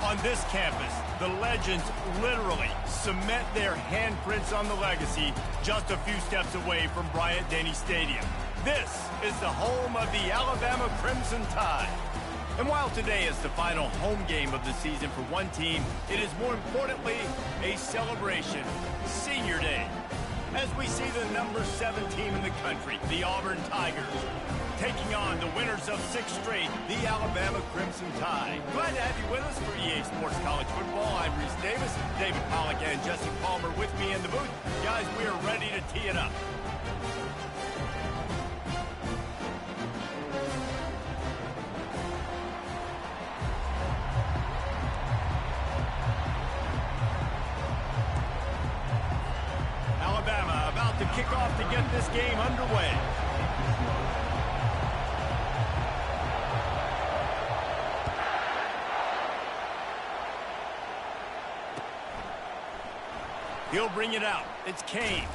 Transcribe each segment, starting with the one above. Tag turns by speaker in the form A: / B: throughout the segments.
A: On this campus, the legends literally cement their handprints on the legacy just a few steps away from Bryant Denny Stadium. This is the home of the Alabama Crimson Tide. And while today is the final home game of the season for one team, it is more importantly a celebration, Senior Day, as we see the number 7 team in the country, the Auburn Tigers, taking on the winners of 6 straight, the Alabama Crimson Tide. Glad to have you with us for EA Sports College Football. I'm PDavis, David Pollack and Jesse Palmer with me in the booth. Guys, we are ready to tee it up. Alabama about to kick off to get this game underway. He'll bring it out. It's Kane.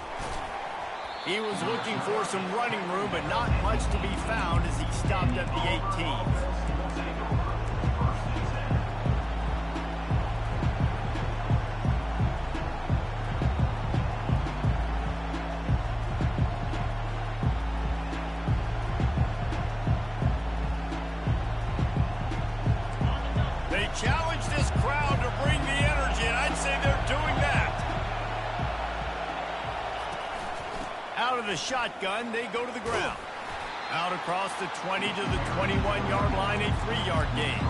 A: He was looking for some running room, but not much to be found as he stopped at the 18. They challenge this crowd to bring the energy, and I'd say they're doing that. Out of the shotgun, they go to the ground. Out across the 20 to the 21-yard line, a 3-yard gain.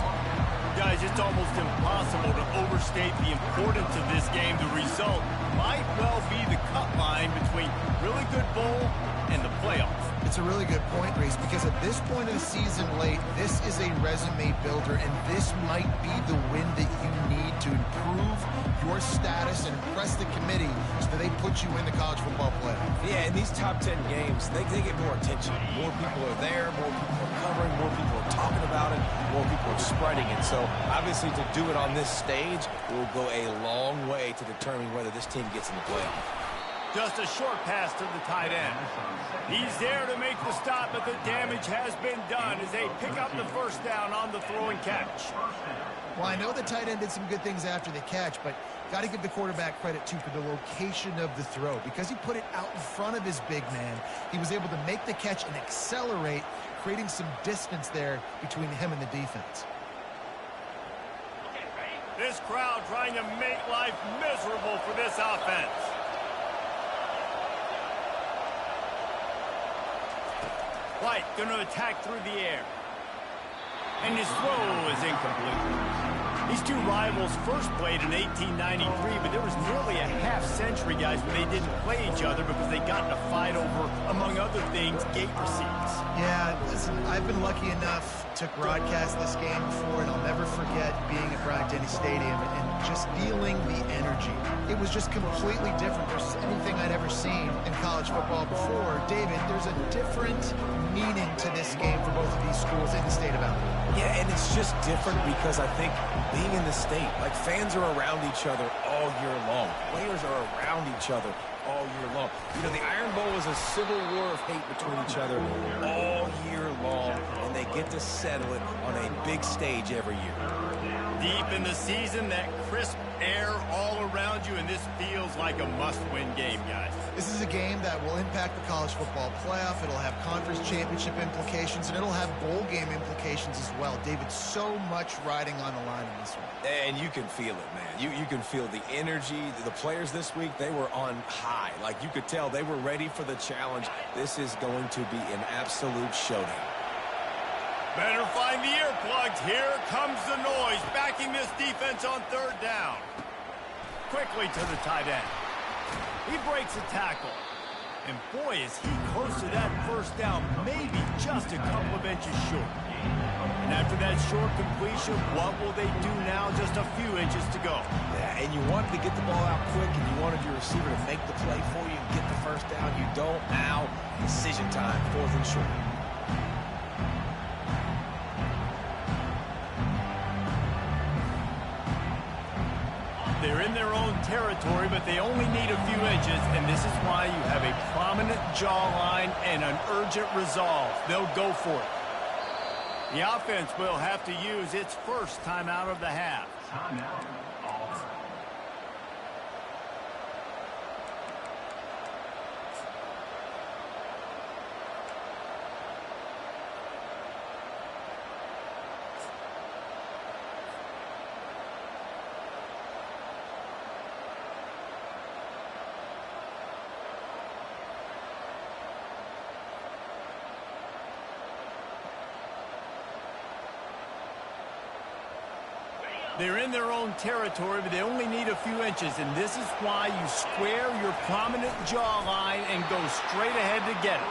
A: Guys, it's almost impossible to overstate the importance of this game. The result might well be the cut line between really good bowl and the playoff.
B: It's a really good point, Reese, because at this point of the season late, this is a resume builder, and this might be the win that you need to improve your status and impress the committee so that they put you in the college football playoff.
C: Yeah, in these top 10 games, they get more attention. More people are there, more people are covering, more people are talking about it, more people are spreading it. So, obviously, to do it on this stage will go a long way to determining whether this team gets in the playoff.
A: Just a short pass to the tight end. He's there to make the stop, but the damage has been done as they pick up the first down on the throw and catch.
B: Well, I know the tight end did some good things after the catch, but got to give the quarterback credit, too, for the location of the throw. Because he put it out in front of his big man, he was able to make the catch and accelerate, creating some distance there between him and the defense.
A: This crowd trying to make life miserable for this offense. White going to attack through the air. And his throw is incomplete. These two rivals first played in 1893, but there was nearly a half-century, guys, where they didn't play each other because they got in a fight over, among other things, gate receipts.
B: Yeah, listen, I've been lucky enough to broadcast this game before, and I'll never forget being at Bryant Denny Stadium and just feeling the energy. It was just completely different versus anything I'd ever seen in college football before. David, there's a different meaning to this game for both of these schools in the state of Alabama.
C: Yeah, and it's just different because I think being in the state, like fans are around each other all year long. Players are around each other all year long. You know, the Iron Bowl is a civil war of hate between each other all year long, and they get to settle it on a big stage every year.
A: Deep in the season, that crisp air all around you, and this feels like a must-win game, guys.
B: This is a game that will impact the college football playoff. It'll have conference championship implications, and it'll have bowl game implications as well. David, so much riding on the line in this one.
C: And you can feel it, man. You can feel the energy. The players this week, they were on high. Like, you could tell they were ready for the challenge. This is going to be an absolute showdown.
A: Better find the earplugs. Here comes the noise, backing this defense on third down. Quickly to the tight end. He breaks a tackle. And boy, is he close to that first down, maybe just a couple of inches short. And after that short completion, what will they do now? Just a few inches to go.
C: Yeah, and you wanted to get the ball out quick, and you wanted your receiver to make the play for you and get the first down. You don't now. Decision time, 4th and short.
A: They're in their own territory, but they only need a few inches, and this is why you have a prominent jawline and an urgent resolve. They'll go for it. The offense will have to use its first timeout of the half.
D: Timeout, Auburn.
A: They're in their own territory, but they only need a few inches, and this is why you square your prominent jawline and go straight ahead to get it.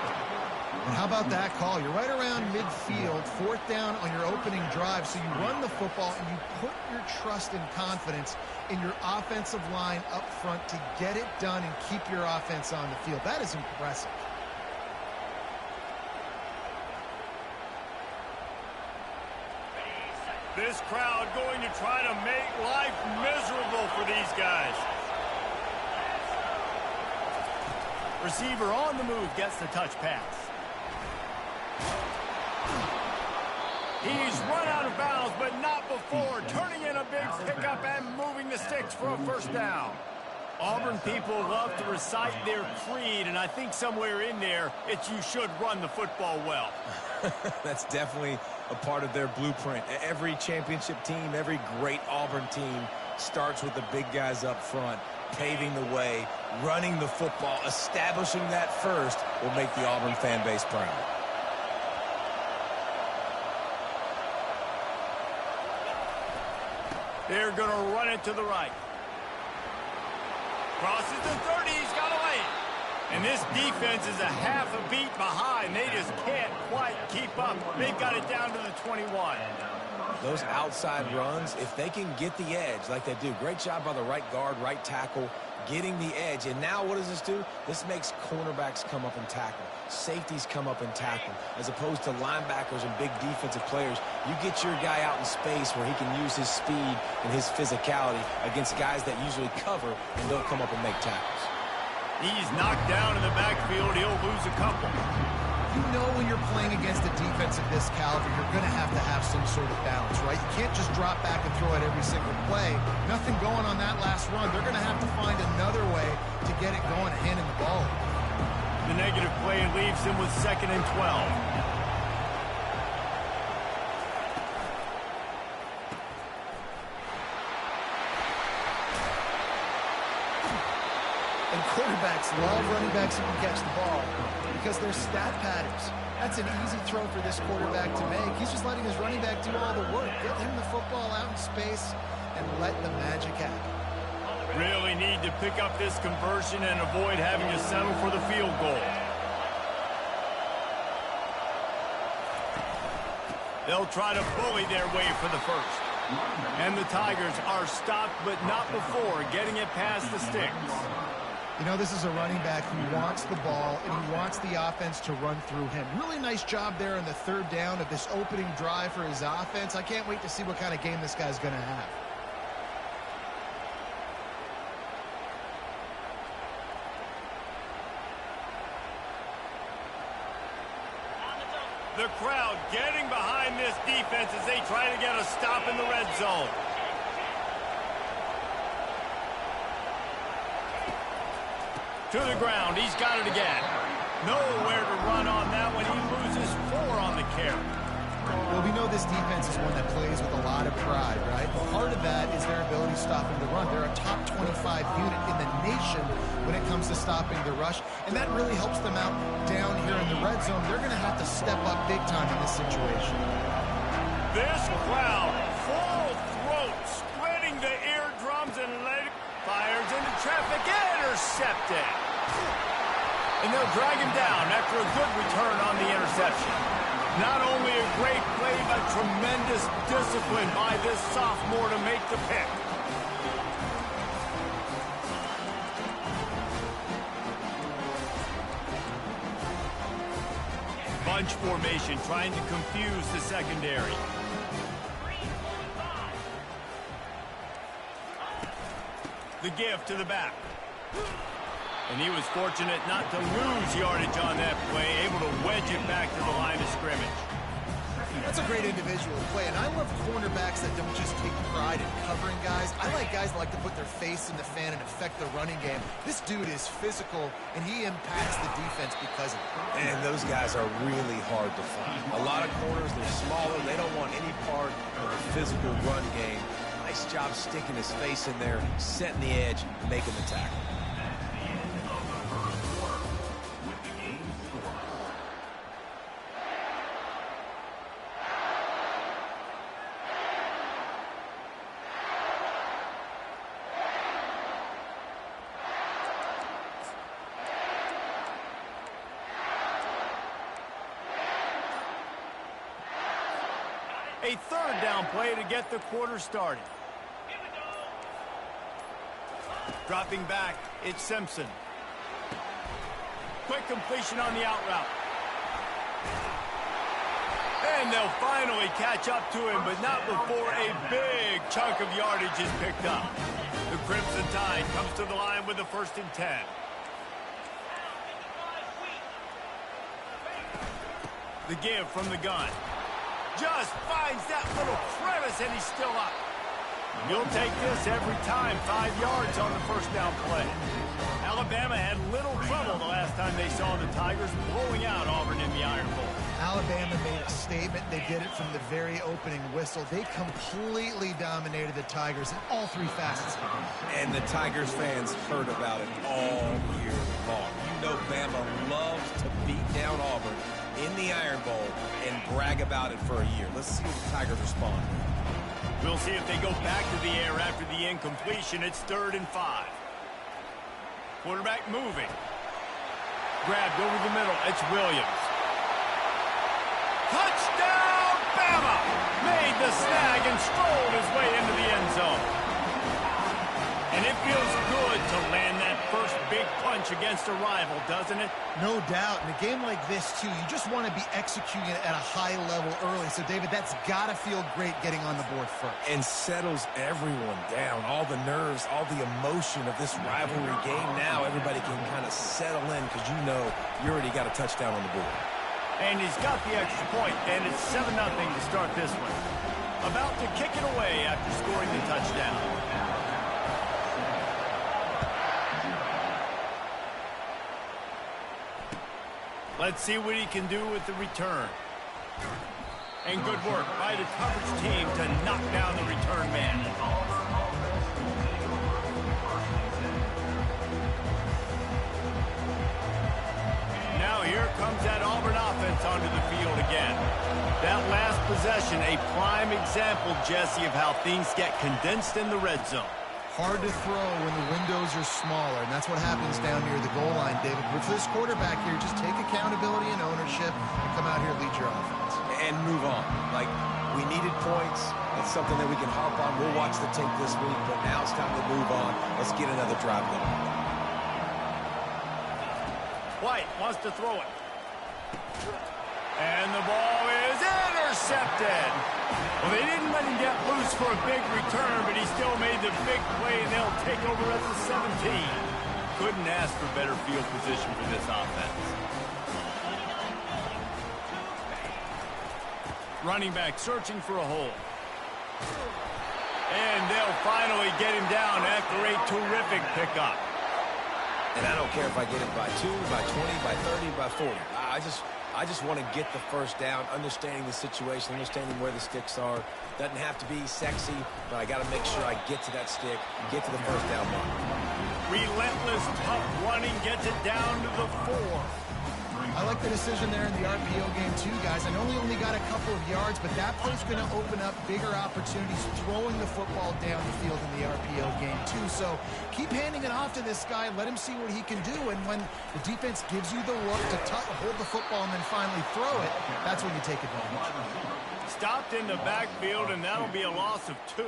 B: And how about that call? You're right around midfield, fourth down on your opening drive, so you run the football and you put your trust and confidence in your offensive line up front to get it done and keep your offense on the field. That is impressive.
A: This crowd going to try to make life miserable for these guys. Receiver on the move gets the touch pass. He's run out of bounds, but not before turning in a big pickup and moving the sticks for a first down. Auburn people love to recite their creed, and I think somewhere in there, it's you should run the football well.
C: That's definitely a part of their blueprint. Every championship team, every great Auburn team starts with the big guys up front, paving the way, running the football. Establishing that first will make the Auburn fan base proud.
A: They're going to run it to the right. Crosses the 30, he's got away. And this defense is a half a beat behind. They just can't quite keep up. They've got it down to the 21.
C: Those outside runs, if they can get the edge like they do, great job by the right guard, right tackle, getting the edge. And now what does this do? This makes cornerbacks come up and tackle. Safeties come up and tackle. As opposed to linebackers and big defensive players, you get your guy out in space where he can use his speed and his physicality against guys that usually cover and don't come up and make tackles.
A: He's knocked down in the backfield. He'll lose a couple.
B: You know when you're playing against a defense of this caliber, you're going to have some sort of balance, right? You can't just drop back and throw it every single play. Nothing going on that last run. They're going to have to find another way to get it going, handing the ball.
A: The negative play leaves him with 2nd and 12.
B: And quarterbacks love running backs who can catch the ball because they're stat patterns. That's an easy throw for this quarterback to make. He's just letting his running back do all the work. Get him the football out in space and let the magic happen.
A: Really need to pick up this conversion and avoid having to settle for the field goal. They'll try to bully their way for the first. And the Tigers are stopped, but not before getting it past the sticks.
B: You know, this is a running back who wants the ball, and he wants the offense to run through him. Really nice job there on the 3rd down of this opening drive for his offense. I can't wait to see what kind of game this guy's going to have.
A: The crowd getting behind this defense as they try to get a stop in the red zone. To the ground, he's got it again. Nowhere to run on that one. He loses 4 on the carry.
B: Well, we know this defense is one that plays with a lot of pride, right? Part of that is their ability stopping the run. They're a top 25 unit in the nation when it comes to stopping the rush, and that really helps them out down here in the red zone. They're going to have to step up big time in this situation.
A: This crowd, full throat, splitting the eardrums and fires into traffic, intercepted. And they'll drag him down after a good return on the interception. Not only a great play, but tremendous discipline by this sophomore to make the pick. Bunch formation trying to confuse the secondary. The give to the back. And he was fortunate not to lose yardage on that play, able to wedge it back to the line of scrimmage.
B: That's a great individual play, and I love cornerbacks that don't just take pride in covering guys. I like guys that like to put their face in the fan and affect the running game. This dude is physical, and he impacts the defense because of it.
C: And those guys are really hard to find. A lot of corners, they're smaller. They don't want any part of the physical run game. Nice job sticking his face in there, setting the edge, making the tackle.
A: A third down play to get the quarter started. Dropping back, it's Simpson. Quick completion on the out route. And they'll finally catch up to him, but not before a big chunk of yardage is picked up. The Crimson Tide comes to the line with a 1st and 10. The give from the gun. Just finds that little crevice, and he's still up. You'll take this every time. 5 yards on the 1st down play. Alabama had little trouble the last time they saw the Tigers blowing out Auburn in the Iron Bowl.
B: Alabama made a statement. They did it from the very opening whistle. They completely dominated the Tigers in all 3 facets of the game.
C: And the Tigers fans heard about it all year long. You know Bama loves to beat down Auburn in the Iron Bowl and brag about it for a year. Let's see if the Tigers respond.
A: We'll see if they go back to the air after the incompletion. It's 3rd and 5. Quarterback moving. Grabbed over the middle. It's Williams. Touchdown, Bama! Made the snag and strolled his way into the end zone. And it feels good to land that first big punch against a rival, doesn't it?
B: No doubt. In a game like this, too, you just want to be executing it at a high level early. So, David, that's got to feel great getting on the board first.
C: And settles everyone down. All the nerves, all the emotion of this rivalry game. Now everybody can kind of settle in because you know you already got a touchdown on the board.
A: And he's got the extra point, and it's 7-0 to start this one. About to kick it away after scoring the touchdown. Let's see what he can do with the return. And good work by the coverage team to knock down the return man. Now here comes that Auburn offense onto the field again. That last possession, a prime example, Jesse, of how things get condensed in the red zone.
B: Hard to throw when the windows are smaller, and that's what happens down near the goal line, David. But for this quarterback here, just take accountability and ownership and come out here and lead your offense.
C: And move on. Like, we needed points. That's something that we can harp on. We'll watch the tape this week, but now it's time to move on. Let's get another drive going.
A: White wants to throw it. And the ball is intercepted. Well, they didn't let him get loose for a big return, but he still made the big play, and they'll take over at the 17. Couldn't ask for better field position for this offense. Running back searching for a hole. And they'll finally get him down after a terrific pickup.
C: And I don't care if I get it by 2, by 20, by 30, by 40. I just want to get the first down, understanding the situation, understanding where the sticks are. Doesn't have to be sexy, but I got to make sure I get to that stick, get to the first down mark.
A: Relentless, tough running gets it down to the 4.
B: I like the decision there in the RPO game too, guys. I know he only got a couple of yards, but that play's going to open up bigger opportunities throwing the football down the field in the RPO game too. So keep handing it off to this guy. Let him see what he can do. And when the defense gives you the look to hold the football and then finally throw it, that's when you take advantage.
A: Stopped in the backfield, and that'll be a loss of 2.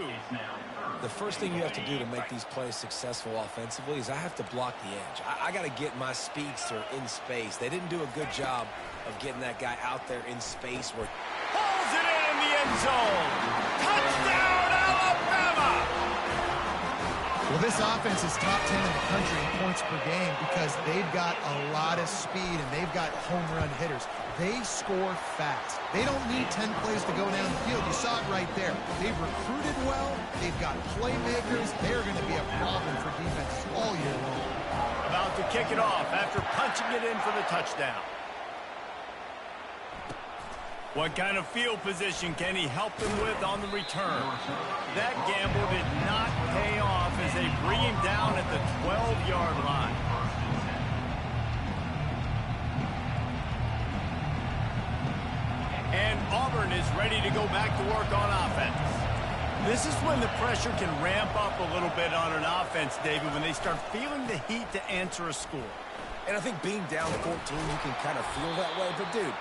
C: The first thing you have to do to make these plays successful offensively is I have to block the edge. I got to get my speedster in space. They didn't do a good job of getting that guy out there in space. Where
A: pulls it in the end zone. Touchdown, Alabama!
B: Well, this offense is top 10 in the country in points per game because they've got a lot of speed and they've got home run hitters. They score fast. They don't need 10 plays to go down the field. You saw it right there. They've recruited well. They've got playmakers. They're going to be a problem for defenses all year long.
A: About to kick it off after punching it in for the touchdown. What kind of field position can he help them with on the return? That gamble did not pay off as they bring him down at the 12-yard line. And Auburn is ready to go back to work on offense. This is when the pressure can ramp up a little bit on an offense, David, when they start feeling the heat to answer a score.
C: And I think being down 14, you can kind of feel that way. But, dude,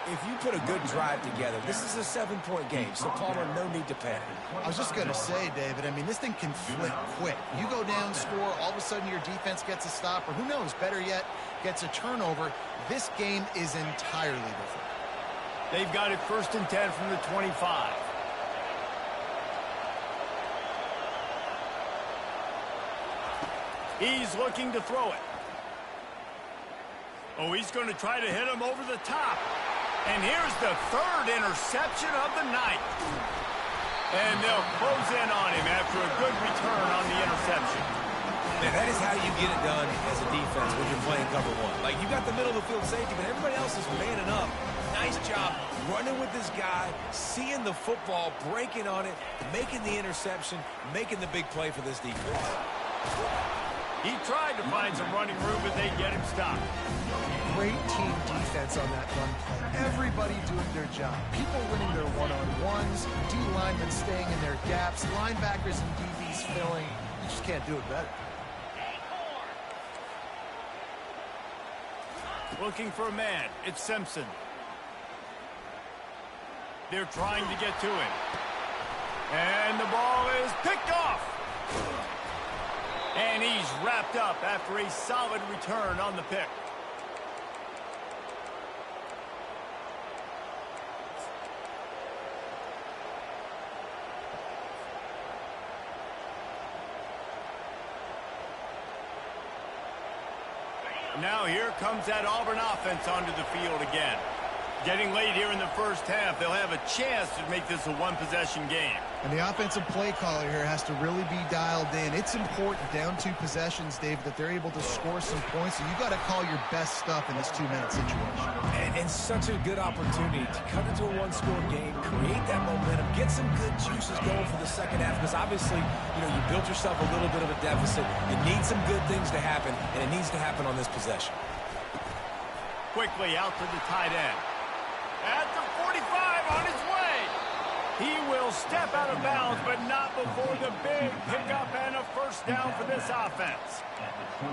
C: if you put a good drive together, this is a 7-point game, so Palmer, no need to panic.
B: I was just going to say, David, I mean, this thing can flip quick. You go down, score, all of a sudden your defense gets a stop, or who knows, better yet, gets a turnover. This game is entirely different.
A: They've got it 1st and 10 from the 25. He's looking to throw it. Oh, he's going to try to hit him over the top. And here's the 3rd interception of the night. And they'll close in on him after a good return on the interception.
C: Man, that is how you get it done as a defense when you're playing cover one. Like, you got the middle of the field safety, but everybody else is manning up. Nice job running with this guy, seeing the football, breaking on it, making the interception, making the big play for this defense.
A: He tried to find some running room, but they get him stopped.
B: Great team defense on that run play. Everybody doing their job. People winning their one-on-ones, D linemen staying in their gaps, linebackers and DBs filling. You just can't do it better.
A: Looking for a man. It's Simpson. They're trying to get to him. And the ball is picked off. And he's wrapped up after a solid return on the pick. Now here comes that Auburn offense onto the field again. Getting late here in the first half, they'll have a chance to make this a one-possession game.
B: And the offensive play caller here has to really be dialed in. It's important down 2 possessions, Dave, that they're able to score some points. So you got to call your best stuff in this 2-minute situation.
C: And such a good opportunity to cut into a one-score game, create that momentum, get some good juices going for the second half. Because obviously, you know, you built yourself a little bit of a deficit. You need some good things to happen, and it needs to happen on this possession.
A: Quickly out to the tight end. At the 45 on his way. He will step out of bounds, but not before the big pickup and a first down for this offense.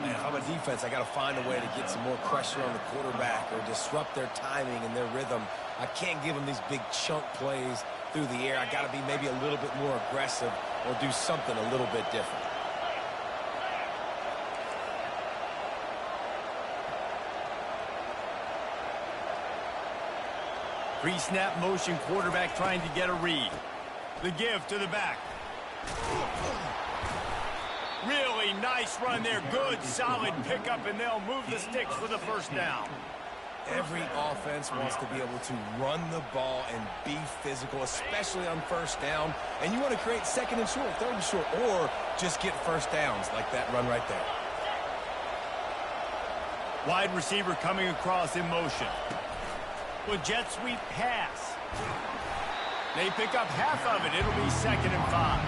C: Man, if I'm a defense, I got to find a way to get some more pressure on the quarterback or disrupt their timing and their rhythm. I can't give them these big chunk plays through the air. I got to be maybe a little bit more aggressive or do something a little bit different.
A: Pre-snap motion, quarterback trying to get a read. The give to the back. Really nice run there. Good, solid pickup, and they'll move the sticks for the first down.
C: Every offense wants to be able to run the ball and be physical, especially on first down. And you want to create 2nd and short, 3rd and short, or just get first downs like that run right there.
A: Wide receiver coming across in motion. With jet sweep pass. They pick up half of it. It'll be 2nd and 5.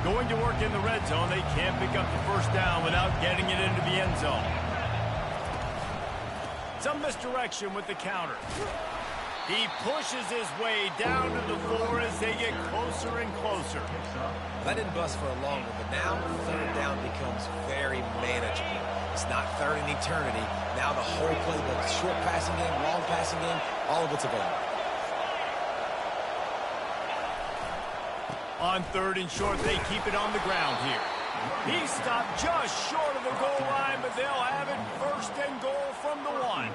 A: Going to work in the red zone. They can't pick up the first down without getting it into the end zone. Some misdirection with the counter. He pushes his way down to the floor as they get closer and closer.
C: That didn't bust for a longer, but now 3rd down becomes very manageable. It's not 3rd in eternity. Now the whole playbook, short passing game, long passing game, all of it's available.
A: On 3rd and short, they keep it on the ground here. He stopped just short of the goal line, but they'll have it 1st and goal from the 1.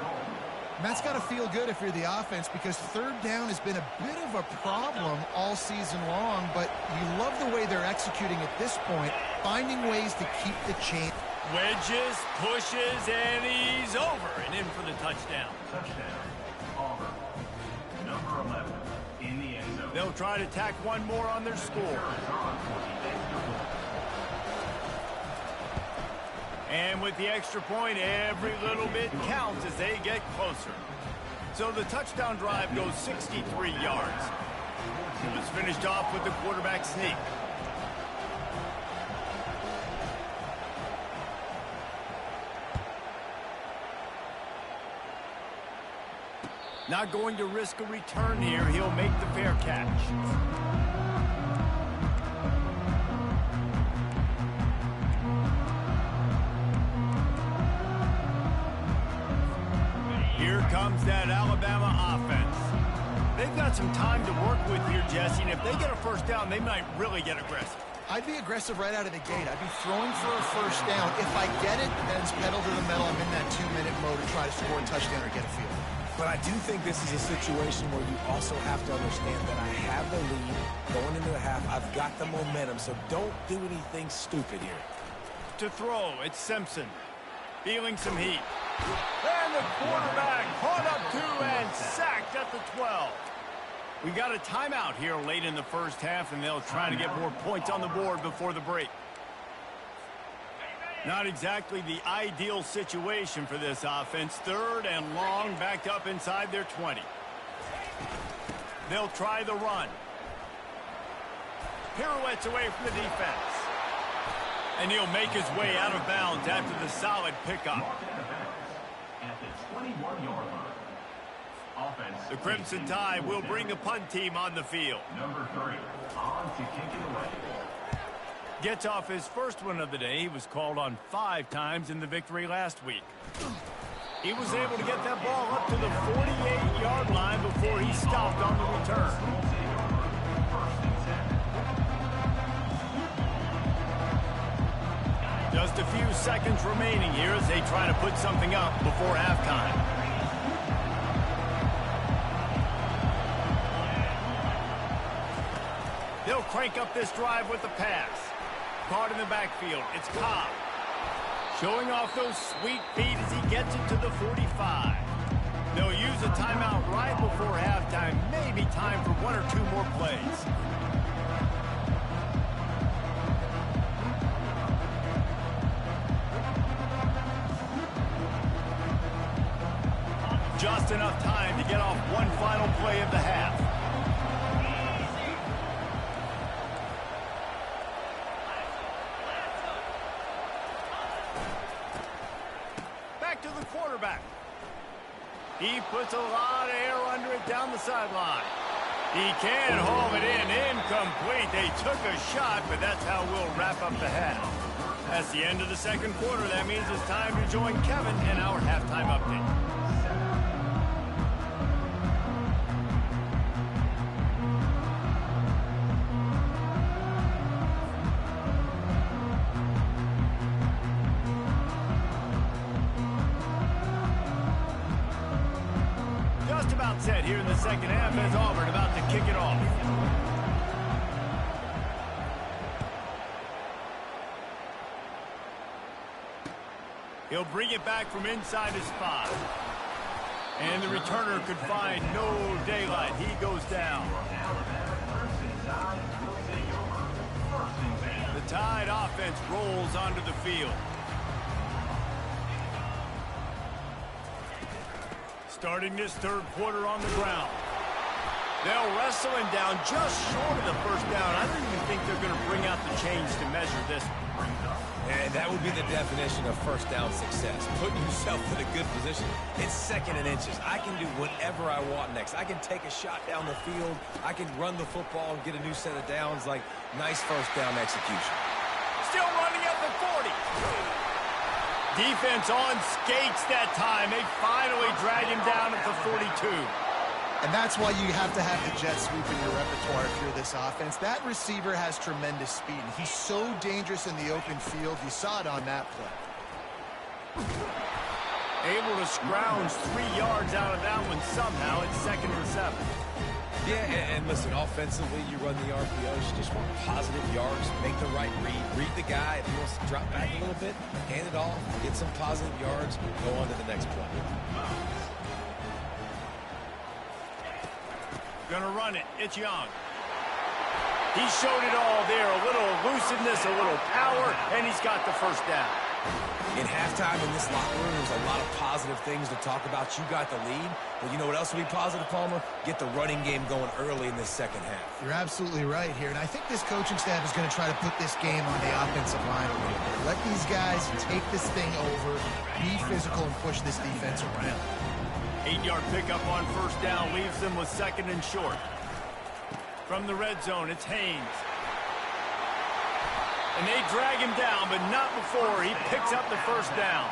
B: And that's got to feel good if you're the offense, because third down has been a bit of a problem all season long, but you love the way they're executing at this point, finding ways to keep the chain.
A: Wedges, pushes, and he's over and in for the touchdown.
D: Touchdown, Auburn. Number 11 in the end zone.
A: They'll try to tack one more on their score. And with the extra point, every little bit counts as they get closer. So the touchdown drive goes 63 yards. It was finished off with the quarterback sneak. Not going to risk a return here. He'll make the fair catch. Here comes that Alabama offense. They've got some time to work with here, Jesse, and if they get a first down, they might really get aggressive.
B: I'd be aggressive right out of the gate. I'd be throwing for a first down. If I get it, then it's pedal to the metal. I'm in that 2-minute mode to try to score a touchdown or get a field.
C: But I do think this is a situation where you also have to understand that I have the lead going into the half. I've got the momentum, so don't do anything stupid here.
A: To throw, it's Simpson. Feeling some heat. And the quarterback caught up to and sacked at the 12. We got a timeout here late in the first half, and they'll try to get more points on the board before the break. Not exactly the ideal situation for this offense. Third and long, backed up inside their 20. They'll try the run. Pirouettes away from the defense. And he'll make his way out of bounds after the solid pickup.
D: At the 21-yard line. Offense.
A: The Crimson Tide will bring the punt team on the field.
D: Number 3, on to kick it away.
A: Gets off his first one of the day. He was called on 5 times in the victory last week. He was able to get that ball up to the 48-yard line before he stopped on the return. Just a few seconds remaining here as they try to put something up before halftime. They'll crank up this drive with the pass. Caught in the backfield, it's Cobb. Showing off those sweet feet as he gets it to the 45. They'll use a timeout right before halftime. Maybe time for 1 or 2 more plays. Just enough time to get off one final play of the half. To the quarterback. He puts a lot of air under it down the sideline. He can haul it in. Incomplete. They took a shot, but that's how we'll wrap up the half. That's the end of the second quarter. That means it's time to join Kevin in our halftime update. Set here in the second half as Auburn about to kick it off. He'll bring it back from inside his spot. And the returner could find no daylight. He goes down. The Tide offense rolls onto the field. Starting this third quarter on the ground. They'll wrestle him down just short of the first down. I don't even think they're going to bring out the chains to measure this one.
C: And that would be the definition of first down success. Putting yourself in a good position. It's second and inches. I can do whatever I want next. I can take a shot down the field. I can run the football and get a new set of downs. Like, nice first down execution.
A: Still running at the 40. Defense on skates that time. They finally drag him down at the 42.
B: And that's why you have to have the jet sweep in your repertoire if you're this offense. That receiver has tremendous speed. He's so dangerous in the open field. You saw it on that play.
A: Able to scrounge 3 yards out of that one somehow at 2nd and 7.
C: Yeah, and listen, offensively, you run the RPOs. You just want positive yards, make the right read. Read the guy. If he wants to drop back a little bit, hand it off, get some positive yards, go on to the next play.
A: Gonna run it. It's Young. He showed it all there. A little elusiveness, a little power, and he's got the first down.
C: In halftime in this locker room, there's a lot of positive things to talk about. You got the lead, but you know what else will be positive, Palmer? Get the running game going early in this second half.
B: You're absolutely right here, and I think this coaching staff is going to try to put this game on the offensive line a little bit. Let these guys take this thing over, be physical, and push this defense around.
A: 8-yard pickup on first down leaves them with 2nd and short. From the red zone, it's Haynes. And they drag him down, but not before he picks up the first down.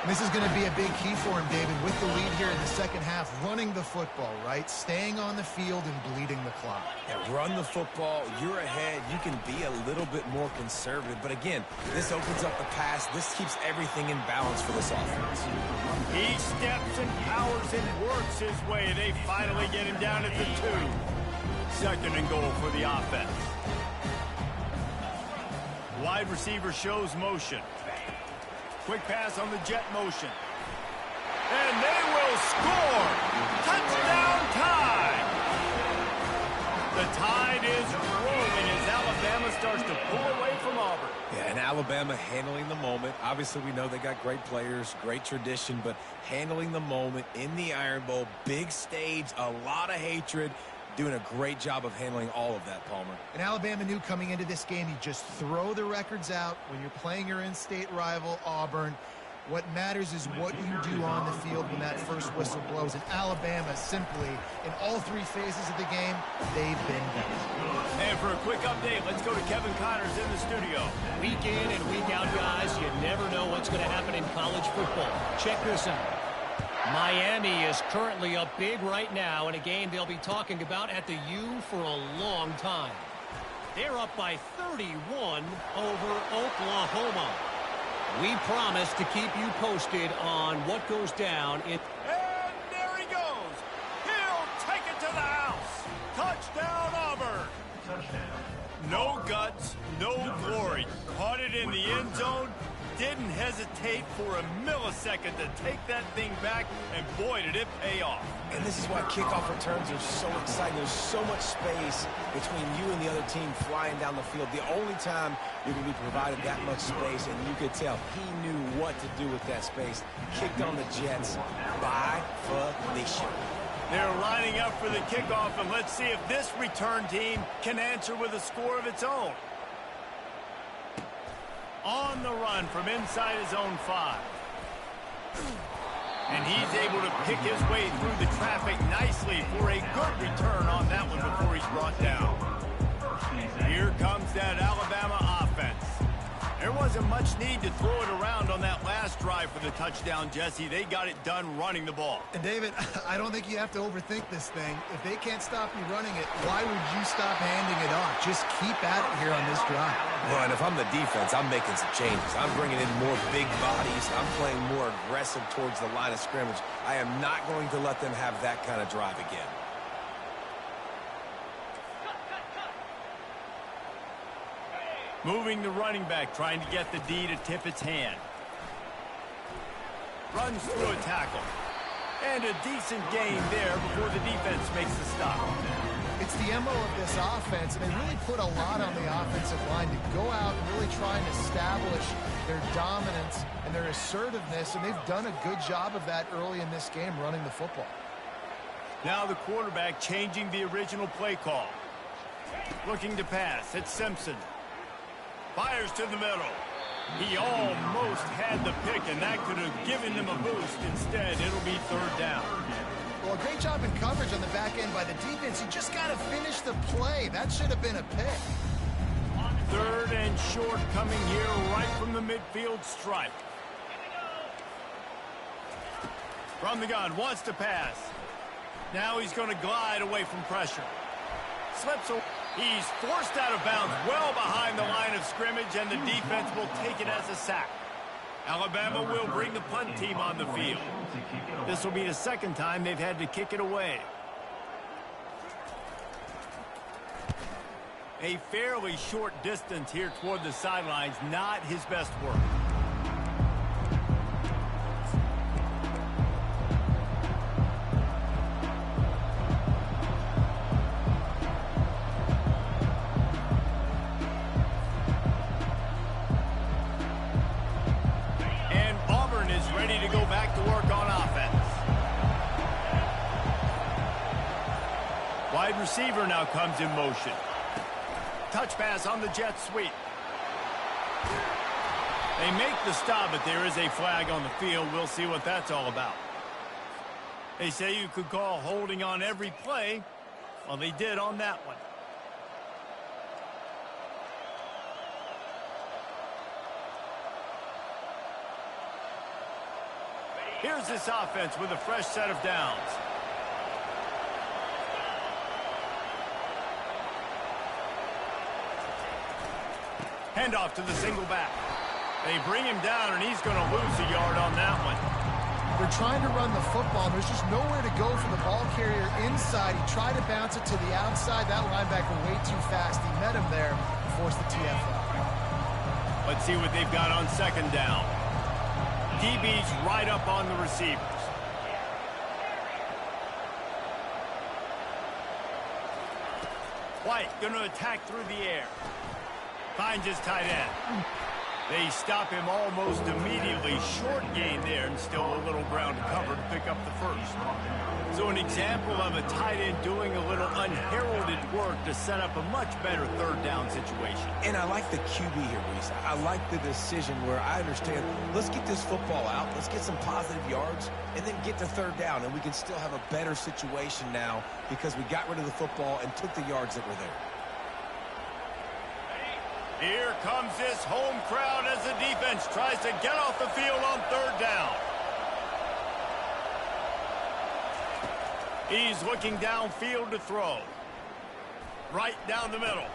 B: This is going to be a big key for him, David, with the lead here in the second half, running the football, right? Staying on the field and bleeding the clock.
C: Yeah, run the football. You're ahead. You can be a little bit more conservative. But again, this opens up the pass. This keeps everything in balance for this offense.
A: He steps and powers and works his way. They finally get him down at the 2. 2nd and goal for the offense. Wide receiver shows motion. Quick pass on the jet motion. And they will score! Touchdown Tide! The Tide is rolling as Alabama starts to pull away from Auburn.
C: Yeah, and Alabama handling the moment. Obviously, we know they got great players, great tradition, but handling the moment in the Iron Bowl, big stage, a lot of hatred. Doing a great job of handling all of that, Palmer.
B: And Alabama knew coming into this game, you just throw the records out when you're playing your in-state rival, Auburn. What matters is what you do on the field when that first whistle blows. And Alabama simply, in all 3 phases of the game, they've been better.
A: And for a quick update, let's go to Kevin Connors in the studio.
E: Week in and week out, guys, you never know what's going to happen in college football. Check this out. Miami is currently up big right now in a game they'll be talking about at the U for a long time. They're up by 31 over Oklahoma. We promise to keep you posted on what goes down in...
A: And there he goes. He'll take it to the house. Touchdown, Auburn. Touchdown. No guts, no glory. Caught it in the end zone. Didn't hesitate for a millisecond to take that thing back, and boy, did it pay off.
C: And this is why kickoff returns are so exciting. There's so much space between you and the other team flying down the field. The only time you're going to be provided that much space, and you could tell he knew what to do with that space. Kicked on the Jets by Felicia.
A: They're lining up for the kickoff, and let's see if this return team can answer with a score of its own. On the run from inside his own 5. And he's able to pick his way through the traffic nicely for a good return on that one before he's brought down. Here comes that Alabama offense. There wasn't much need to throw it around on that last drive for the touchdown, Jesse. They got it done running the ball.
B: And, David, I don't think you have to overthink this thing. If they can't stop you running it, why would you stop handing it off? Just keep at it here on this drive.
C: Well, and if I'm the defense, I'm making some changes. I'm bringing in more big bodies. I'm playing more aggressive towards the line of scrimmage. I am not going to let them have that kind of drive again.
A: Moving the running back, trying to get the D to tip its hand. Runs through a tackle. And a decent gain there before the defense makes the stop.
B: It's the MO of this offense, and they really put a lot on the offensive line to go out and really try and establish their dominance and their assertiveness, and they've done a good job of that early in this game, running the football.
A: Now the quarterback changing the original play call. Looking to pass. It's Simpson. Fires to the middle. He almost had the pick, and that could have given them a boost. Instead, it'll be 3rd down.
B: Well, a great job in coverage on the back end by the defense. You just got to finish the play. That should have been a pick.
A: 3rd and short coming here right from the midfield stripe. From the gun, wants to pass. Now he's going to glide away from pressure. Slips away. He's forced out of bounds well behind the line of scrimmage, and the defense will take it as a sack. Alabama will bring the punt team on the field. This will be the second time they've had to kick it away. A fairly short distance here toward the sidelines, not his best work. And Auburn is ready to go back to work on offense. Wide receiver now comes in motion. Touch pass on the jet sweep. They make the stop, but there is a flag on the field. We'll see what that's all about. They say you could call holding on every play. Well, they did on that one. Here's this offense with a fresh set of downs. Handoff to the single back. They bring him down, and he's going to lose a yard on that one.
B: They're trying to run the football. There's just nowhere to go for the ball carrier inside. He tried to bounce it to the outside. That linebacker way too fast. He met him there and forced the TFL.
A: Let's see what they've got on second down. DB's right up on the receivers. White going to attack through the air. Finds his tight end. They stop him almost immediately. Short gain there, and still a little ground to cover to pick up the first. So an example of a tight end doing a little unheralded work to set up a much better third down situation.
C: And I like the QB here, Reese. I like the decision where I understand, let's get this football out, let's get some positive yards, and then get to third down, and we can still have a better situation now because we got rid of the football and took the yards that were there.
A: Here comes this home crowd as the defense tries to get off the field on third down. He's looking downfield to throw. Right down the middle.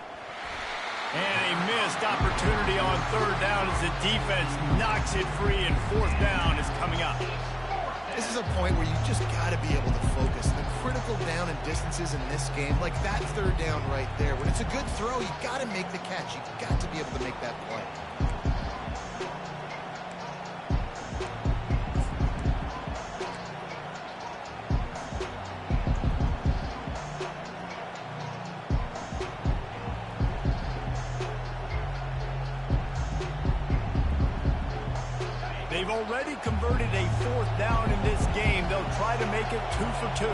A: And a missed opportunity on third down as the defense knocks it free, and fourth down is coming up.
B: This is a point where you just got to be able to focus. The critical down and distances in this game, like that third down right there. When it's a good throw, you got to make the catch. You got to be able to make that play.
A: They've already converted a fourth down in this game. They'll try to make it 2 for 2.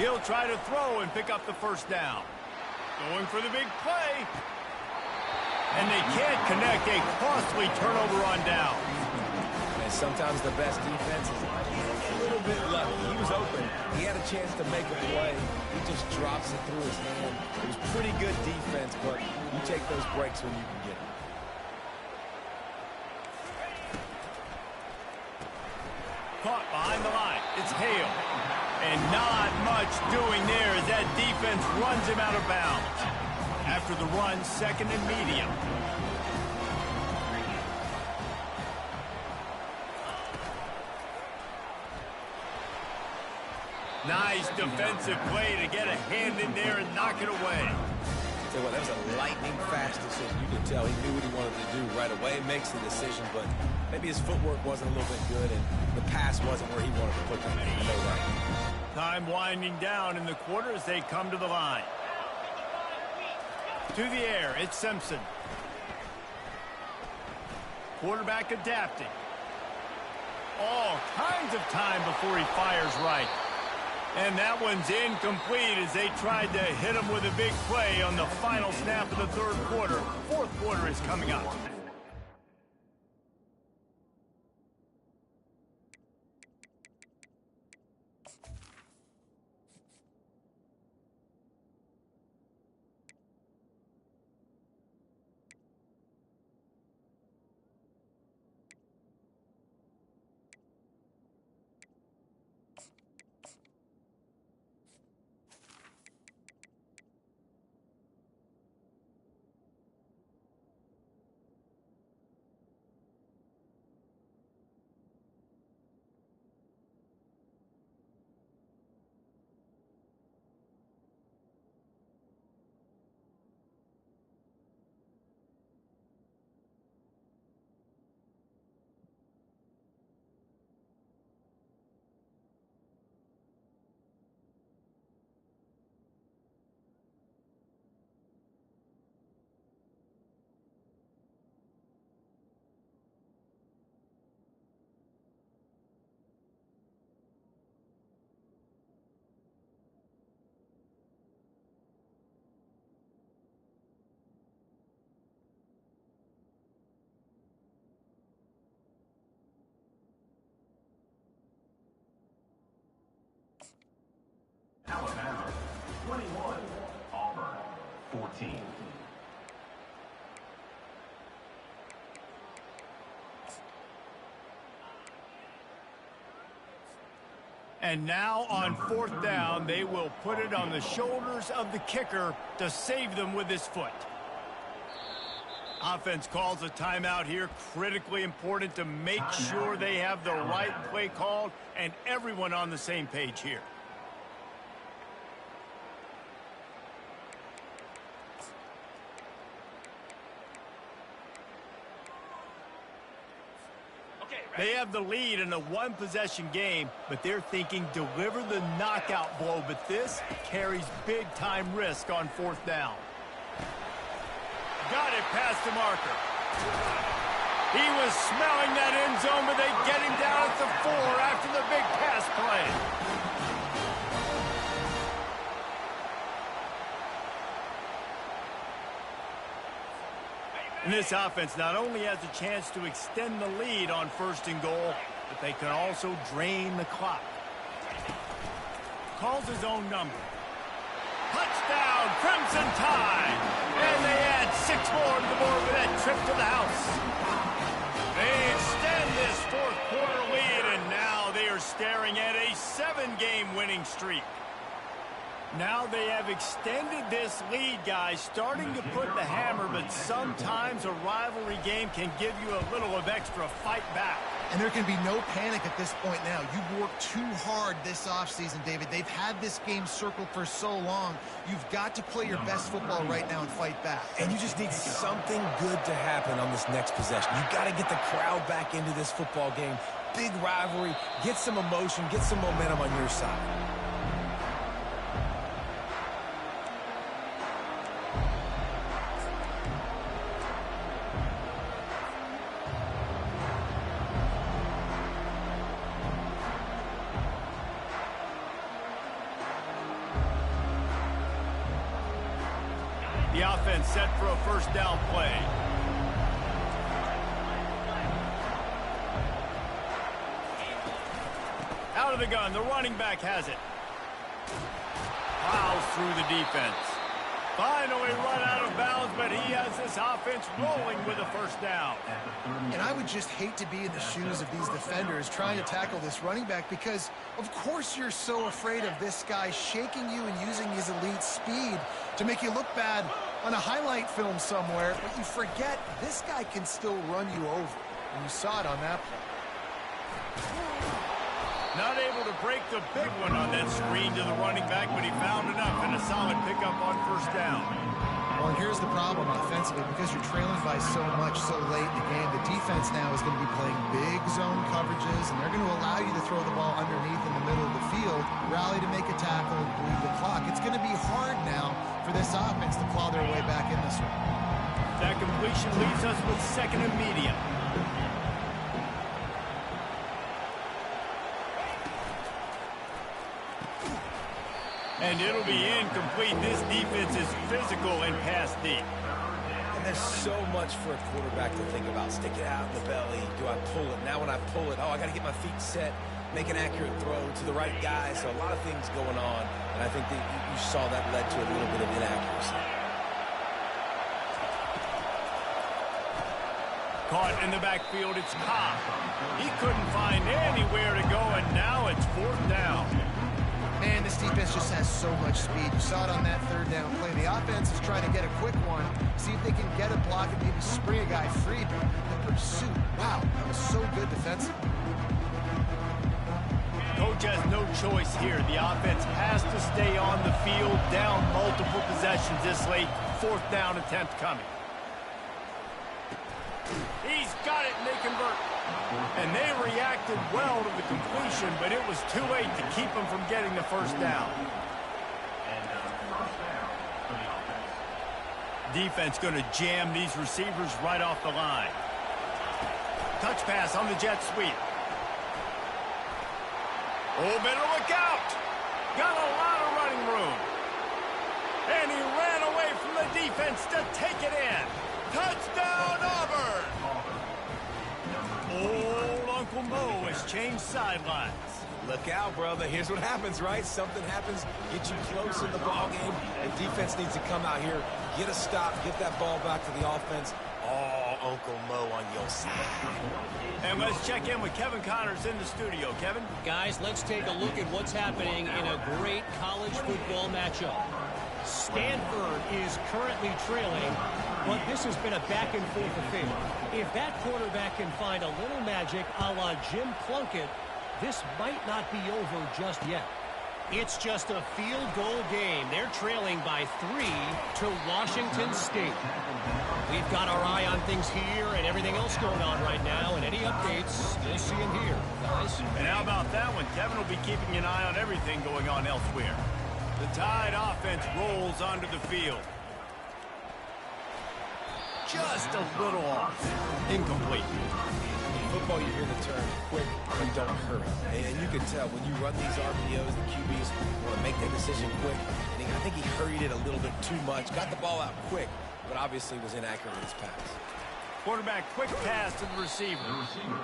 A: He'll try to throw and pick up the first down. Going for the big play. And they can't connect. A costly turnover on down.
C: And sometimes the best defense is a little bit lucky. He was open. He had a chance to make a play. He just drops it through his hand. It was pretty good defense, but you take those breaks when you can get them.
A: Caught behind the line. It's Hale. And not much doing there as that defense runs him out of bounds. After the run, second and medium. Nice defensive play to get a hand in there and knock it away.
C: Tell you what, that was a lightning-fast decision. You could tell he knew what he wanted to do right away. Makes the decision, but maybe his footwork wasn't a little bit good, and the pass wasn't where he wanted to put them. I know that.
A: Time winding down in the quarter as they come to the line. To the air, it's Simpson. Quarterback adapting. All kinds of time before he fires right. And that one's incomplete as they tried to hit him with a big play on the final snap of the third quarter. Fourth quarter is coming up.
D: 14.
A: And now on 4th down, they will put it on the shoulders of the kicker to save them with his foot. Offense calls a timeout here. Critically important to make sure they have the right play called and everyone on the same page here. They have the lead in a one-possession game, but they're thinking deliver the knockout blow. But this carries big-time risk on 4th down. Got it past the marker. He was smelling that end zone, but they get him down at the 4 after the big pass play. And this offense not only has a chance to extend the lead on 1st and goal, but they can also drain the clock. Calls his own number. Touchdown, Crimson Tide! And they add 6 more to the board with that trip to the house. They extend this 4th quarter lead, and now they are staring at a 7-game winning streak. Now they have extended this lead, guys, starting to put the hammer, but sometimes a rivalry game can give you a little of extra fight back.
B: And there can be no panic at this point now. You've worked too hard this offseason, David. They've had this game circled for so long. You've got to play your best football right now and fight back.
C: And you just need something good to happen on this next possession. You got to get the crowd back into this football game. Big rivalry. Get some emotion. Get some momentum on your side.
A: The offense set for a 1st down play. Out of the gun, the running back has it. Plows through the defense. Finally run out of bounds, but he has this offense rolling with a 1st down.
B: And I would just hate to be in the shoes of these defenders trying to tackle this running back because, of course, you're so afraid of this guy shaking you and using his elite speed to make you look bad on a highlight film somewhere, but you forget this guy can still run you over. And you saw it on that play.
A: Not able to break the big one on that screen to the running back, but he found enough and a solid pickup on 1st down.
B: Well, here's the problem offensively. Because you're trailing by so much so late in the game, the defense now is going to be playing big zone coverages, and they're going to allow you to throw the ball underneath in the middle of the field, rally to make a tackle, and bleed the clock. It's going to be hard now for this offense to claw their way back in this one.
A: That completion leaves us with 2nd and medium. And it'll be incomplete. This defense is physical and pass deep.
C: And there's so much for a quarterback to think about. Stick it out in the belly. Do I pull it? Now when I pull it, I got to get my feet set, make an accurate throw to the right guy. So a lot of things going on. And I think that you saw that led to a little bit of inaccuracy.
A: Caught in the backfield, it's Cobb. He couldn't find anywhere to go, and now it's 4th down.
B: Man, this defense just has so much speed. You saw it on that 3rd down play. The offense is trying to get a quick one, see if they can get a block and maybe spring a guy free. But the pursuit, wow, that was so good defensively.
A: Coach has no choice here. The offense has to stay on the field, down multiple possessions this late. 4th down attempt coming. He's got it, and they convert. And they reacted well to the completion, but it was too late to keep them from getting the 1st down. Defense going to jam these receivers right off the line. Touch pass on the jet sweep. Oh, better look out. Got a lot of running room. And he ran away from the defense to take it in. Touchdown, Auburn! Old Uncle Mo has changed sidelines.
C: Look out, brother. Here's what happens, right? Something happens, get you close in the ball game, and defense needs to come out here, get a stop, get that ball back to the offense. Oh, Uncle Mo on your side.
A: And let's check in with Kevin Connors in the studio. Kevin?
E: Guys, let's take a look at what's happening in a great college football matchup. Stanford is currently trailing, but this has been a back-and-forth affair. If that quarterback can find a little magic a la Jim Plunkett, this might not be over just yet. It's just a field goal game. They're trailing by 3 to Washington State. We've got our eye on things here and everything else going on right now, and any updates, you'll see them here, guys.
A: And how about that one? Kevin will be keeping an eye on everything going on elsewhere. The Tide offense rolls onto the field. Just a little off. Incomplete.
C: In football, you hear the term quick and don't hurry. And you can tell when you run these RPOs, the QBs want to make their decision quick. And I think he hurried it a little bit too much. Got the ball out quick, but obviously was inaccurate in his pass.
A: Quarterback quick pass to the receiver.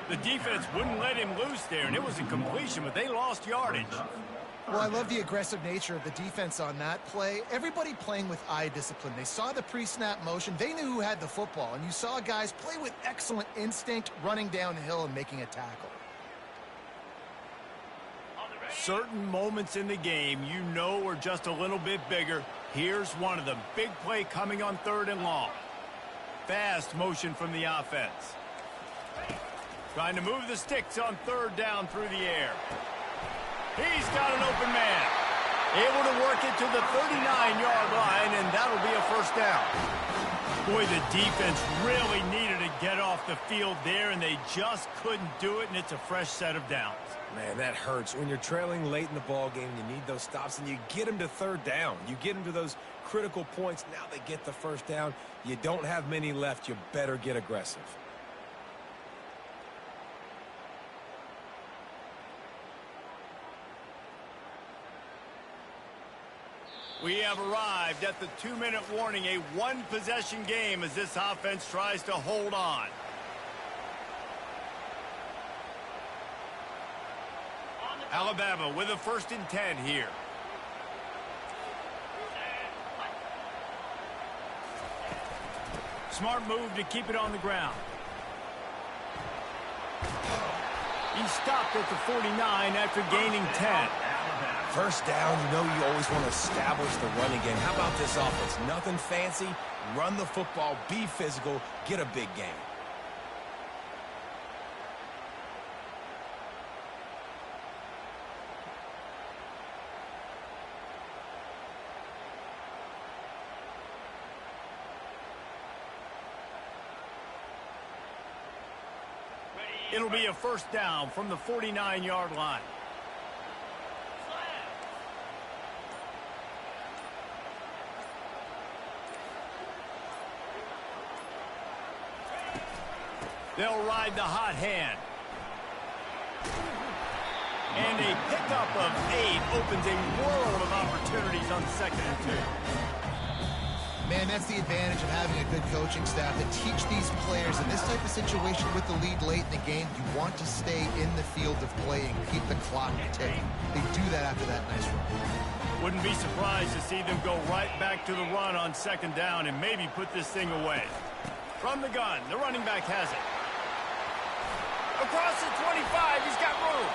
A: The defense wouldn't let him loose there, and it was a completion, but they lost yardage.
B: Well, I love the aggressive nature of the defense on that play. Everybody playing with eye discipline. They saw the pre-snap motion. They knew who had the football, and you saw guys play with excellent instinct, running downhill and making a tackle.
A: Certain moments in the game you know are just a little bit bigger. Here's one of them. Big play coming on 3rd and long. Fast motion from the offense. Trying to move the sticks on 3rd down through the air. He's got an open man. Able to work it to the 39-yard line, and that'll be a first down. Boy, the defense really needed to get off the field there, and they just couldn't do it, and it's a fresh set of downs.
C: Man, that hurts. When you're trailing late in the ball game, you need those stops, and you get them to 3rd down. You get them to those critical points. Now they get the first down. You don't have many left. You better get aggressive.
A: We have arrived at the 2-minute warning, a one-possession game as this offense tries to hold on. Alabama with a 1st and 10 here. Smart move to keep it on the ground. He stopped at the 49 after gaining 10.
C: First down, you know you always want to establish the running game. How about this offense? Nothing fancy. Run the football, be physical, get a big game.
A: It'll be a first down from the 49-yard line. They'll ride the hot hand. And a pickup of 8 opens a world of opportunities on 2nd and 2.
B: Man, that's the advantage of having a good coaching staff that teach these players in this type of situation with the lead late in the game. You want to stay in the field of play and keep the clock ticking. They do that after that nice run.
A: Wouldn't be surprised to see them go right back to the run on 2nd down and maybe put this thing away. From the gun, the running back has it. Across the 25, he's got room.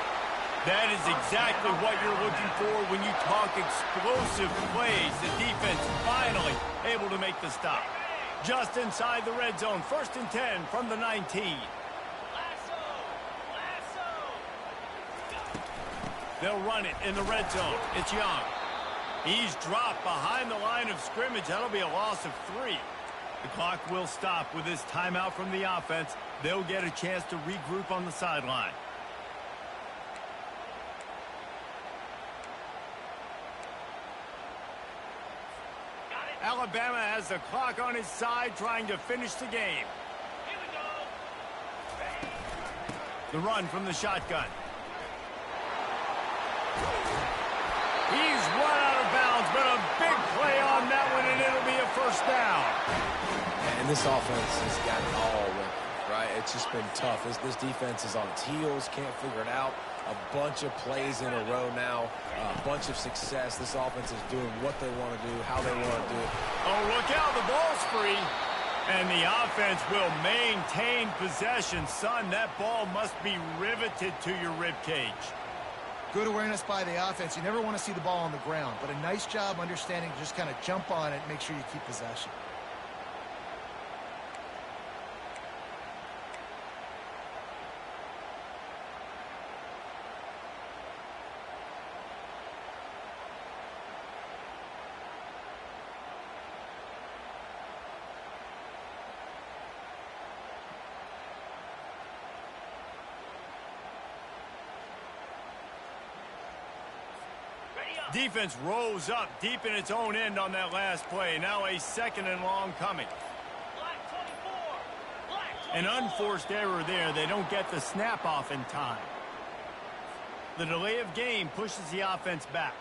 A: That is exactly what you're looking for when you talk explosive plays. The defense finally able to make the stop. Just inside the red zone, 1st and 10 from the 19. They'll run it in the red zone. It's Young. He's dropped behind the line of scrimmage. That'll be a loss of 3. The clock will stop with this timeout from the offense. They'll get a chance to regroup on the sideline. Alabama has the clock on his side, trying to finish the game. The run from the shotgun. He's run out of bounds, but a big play on that one, and it'll be a first down.
C: And this offense has got it all working, right? It's just been tough. This defense is on its heels, can't figure it out. a bunch of plays in a row now, a bunch of success. This offense is doing what they want to do, how they want to do it.
A: Oh, look out, the ball's free. And the offense will maintain possession. Son, that ball must be riveted to your ribcage.
B: Good awareness by the offense. You never want to see the ball on the ground, but a nice job understanding to just kind of jump on it and make sure you keep possession.
A: Defense rose up deep in its own end on that last play. Now a 2nd and long coming. An unforced error there. They don't get the snap off in time. The delay of game pushes the offense back.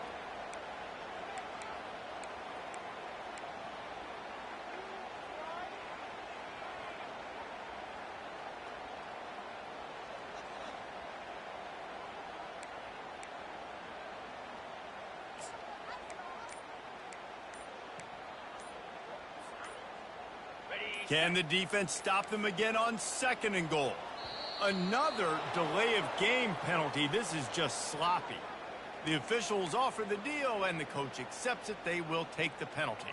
A: Can the defense stop them again on 2nd and goal? Another delay of game penalty. This is just sloppy. The officials offer the deal, and the coach accepts it. They will take the penalty.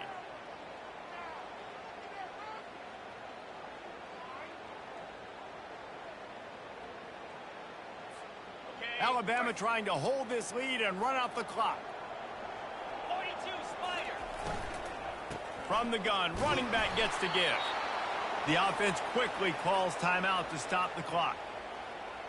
A: Alabama trying to hold this lead and run out the clock.
E: 42, Spider.
A: From the gun, running back gets to give. The offense quickly calls timeout to stop the clock.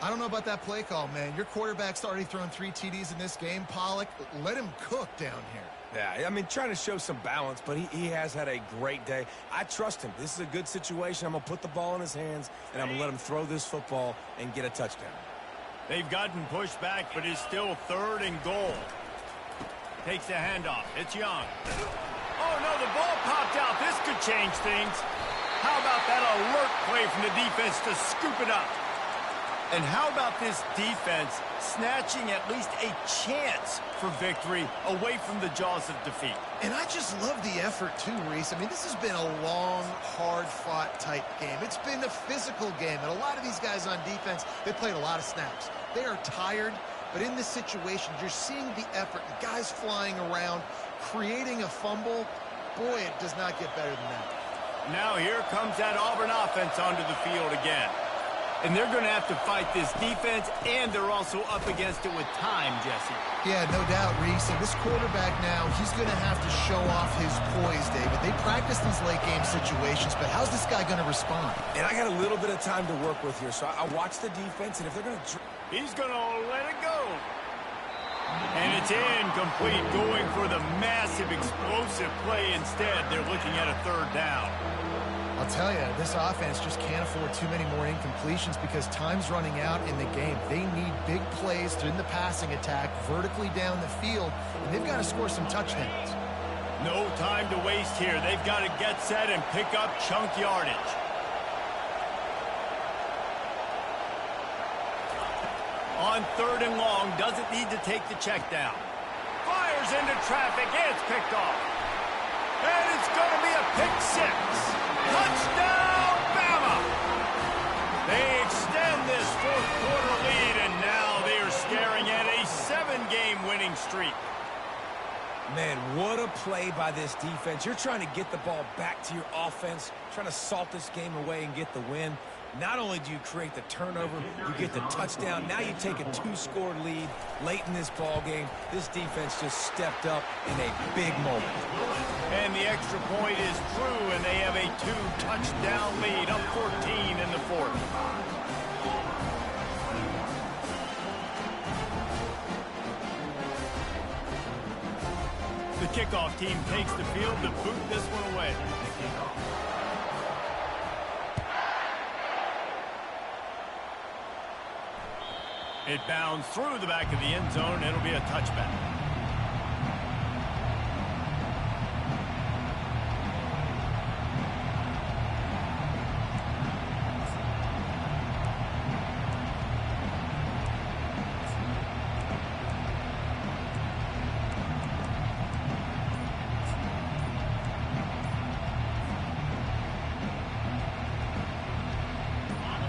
B: I don't know about that play call, man. Your quarterback's already thrown 3 TDs in this game, Pollock. Let him cook down here.
C: Yeah, I mean, trying to show some balance, but he has had a great day. I trust him. This is a good situation. I'm going to put the ball in his hands, and I'm going to let him throw this football and get a touchdown.
A: They've gotten pushed back, but it's still 3rd and goal. Takes the handoff. It's Young. Oh, no, the ball popped out. This could change things. How about that alert play from the defense to scoop it up? And how about this defense snatching at least a chance for victory away from the jaws of defeat?
B: And I just love the effort, too, Reese. I mean, this has been a long, hard-fought type game. It's been a physical game, and a lot of these guys on defense, they played a lot of snaps. They are tired, but in this situation, you're seeing the effort. Guys flying around, creating a fumble. Boy, it does not get better than that.
A: Now here comes that Auburn offense onto the field again. And they're going to have to fight this defense, and they're also up against it with time, Jesse.
B: Yeah, no doubt, Reese. And this quarterback now, he's going to have to show off his poise, David. They practice these late-game situations, but how's this guy going to respond?
C: And I got a little bit of time to work with here, so I watch the defense, and if they're going to...
A: He's going to let it go. And it's incomplete, going for the massive explosive play instead. They're looking at a 3rd down.
B: I'll tell you, this offense just can't afford too many more incompletions because time's running out in the game. They need big plays in the passing attack, vertically down the field, and they've got to score some touchdowns.
A: No time to waste here. They've got to get set and pick up chunk yardage. On 3rd and long, doesn't need to take the check down. Fires into traffic, and it's picked off. And it's going to be a pick 6. Touchdown, Bama! They extend this 4th quarter lead, and now they are staring at a 7-game winning streak.
C: Man, what a play by this defense. You're trying to get the ball back to your offense, trying to salt this game away and get the win. Not only do you create the turnover, you get the touchdown. Now you take a 2-score lead late in this ball game. This defense just stepped up in a big moment.
A: And the extra point is true, and they have a 2-touchdown lead, up 14 in the 4th. The kickoff team takes the field to boot this one away. It bounds through the back of the end zone. It'll be a touchback.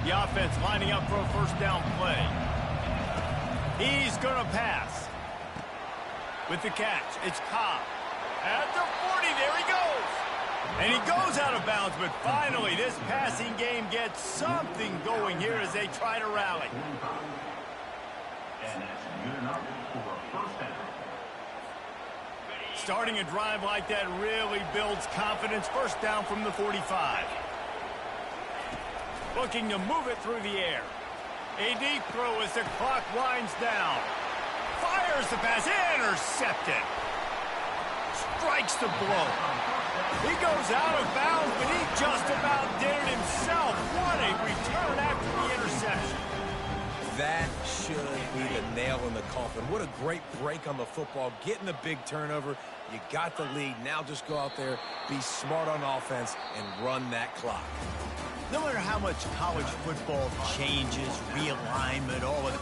A: The offense lining up for a first down play. He's going to pass. With the catch, it's Cobb. At the 40, there he goes. And he goes out of bounds, but finally this passing game gets something going here as they try to rally.
D: And that's good enough for a first down.
A: Starting a drive like that really builds confidence. First down from the 45. Looking to move it through the air. A deep throw as the clock winds down. Fires the pass. Intercepted. Strikes the blow. He goes out of bounds, but he just about did it himself. What a return after the interception.
C: That should be the nail in the coffin. What a great break on the football. Getting the big turnover. You got the lead. Now just go out there, be smart on offense, and run that clock.
A: No matter how much college football changes, realignment, all of it,